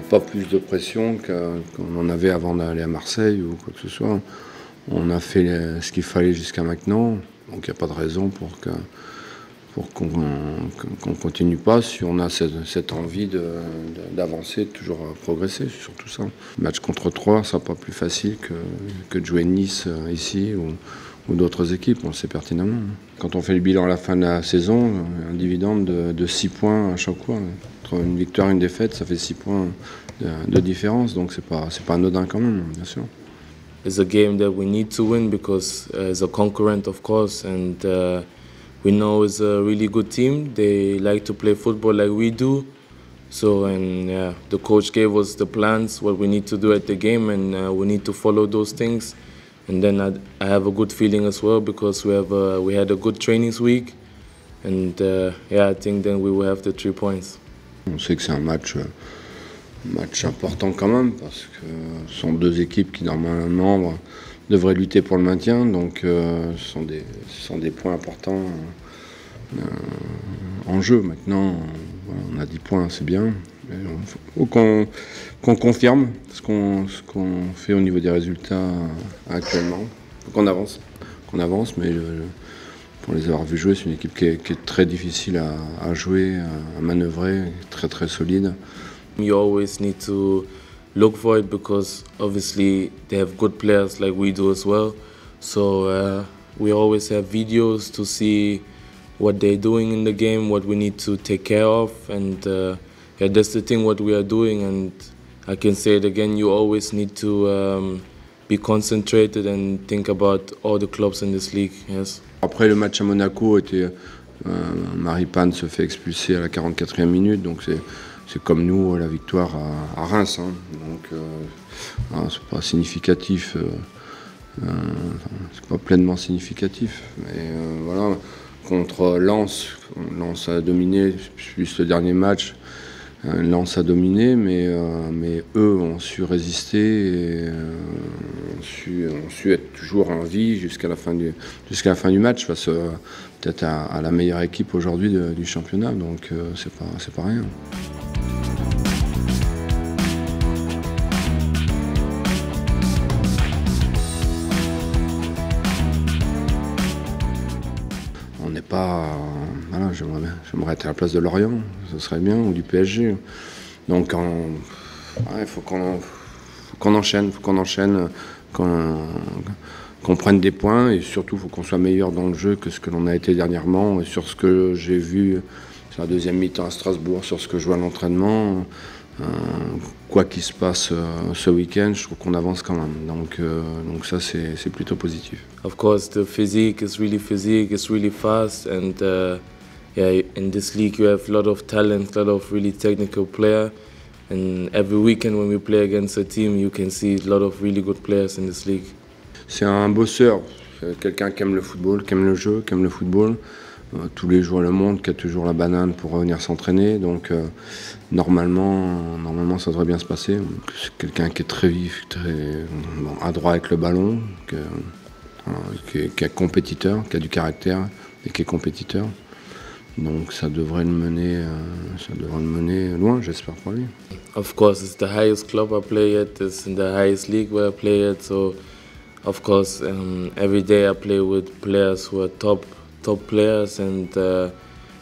pas plus de pression qu'on en avait avant d'aller à Marseille ou quoi que ce soit. On a fait ce qu'il fallait jusqu'à maintenant, donc il n'y a pas de raison pour qu'on continue pas si on a cette envie d'avancer, de toujours progresser, c'est surtout ça. Le match contre Troyes, ça pas plus facile que de jouer Nice ici ou d'autres équipes, on le sait pertinemment. Quand on fait le bilan à la fin de la saison, un dividende de 6 points à chaque fois. Entre une victoire et une défaite, ça fait 6 points de différence, donc c'est pas anodin quand même, bien sûr. It's a game that we need to win because it's a concurrent, of course, and we know it's a really good team. They like to play football like we do. So, the coach gave us the plans, what we need to do at the game, and we need to follow those things. And then I have a good feeling as well because we had a good training week, and I think then we will have the 3 points. On sait que c'est un match important quand même parce que ce sont deux équipes qui normalement devraient lutter pour le maintien, donc ce sont des points importants en jeu. Maintenant, on a 10 points, c'est bien. Il faut qu'on confirme ce qu'on fait au niveau des résultats actuellement. Il faut qu'on avance, mais pour les avoir vus jouer, c'est une équipe qui est très difficile à jouer, à manœuvrer, très très solide. You always need to look for it because obviously they have good players like we do as well. So we always have videos to see what they're doing in the game, what we need to take care of, and that's the thing what we are doing. And I can say it again, you always need to be concentrated and think about all the clubs in this league. Yes. Après le match à Monaco, Maripane se fait expulser à la 44e minute, donc c'est comme nous la victoire à Reims, hein. Donc c'est pas significatif, c'est pas pleinement significatif, mais voilà. Contre Lens a dominé, plus le dernier match, Lens a dominé, mais eux ont su résister et ont su être toujours en vie jusqu'à la fin du match face peut-être à la meilleure équipe aujourd'hui du championnat, donc c'est pas rien. On n'est pas... Voilà, j'aimerais être à la place de Lorient, ce serait bien, ou du PSG. Donc il faut qu'on enchaîne, qu'on prenne des points, et surtout il faut qu'on soit meilleur dans le jeu que ce que l'on a été dernièrement. Et sur ce que j'ai vu sur la deuxième mi-temps à Strasbourg, sur ce que je vois à l'entraînement, quoi qu'il se passe ce week-end, je trouve qu'on avance quand même. Donc ça, c'est plutôt positif. Of course, the physique is really fast, and in this league you have a lot of talent, a lot of really technical players. And every weekend when we play against a team, you can see a lot of really good players in this league. C'est un bosseur, quelqu'un qui aime le football, qui aime le jeu, qui aime le football. Tous les jours le monde, qui a toujours la banane pour revenir s'entraîner, donc normalement ça devrait bien se passer. C'est quelqu'un qui est très vif, très adroit avec le ballon, qui est compétiteur, qui a du caractère et qui est compétiteur. Donc ça devrait le mener loin, j'espère pour lui. Of course, it's the highest club I play at, it's in the highest league where I play at, so of course every day I play with players who are top players, and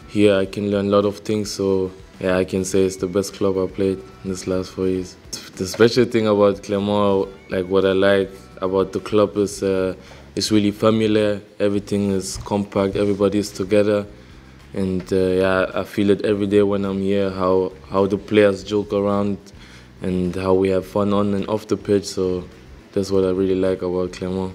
here I can learn a lot of things, so I can say it's the best club I played in this last 4 years. The special thing about Clermont, like what I like about the club is it's really familiar, everything is compact, everybody is together, and I feel it every day when I'm here, how the players joke around and how we have fun on and off the pitch, so that's what I really like about Clermont.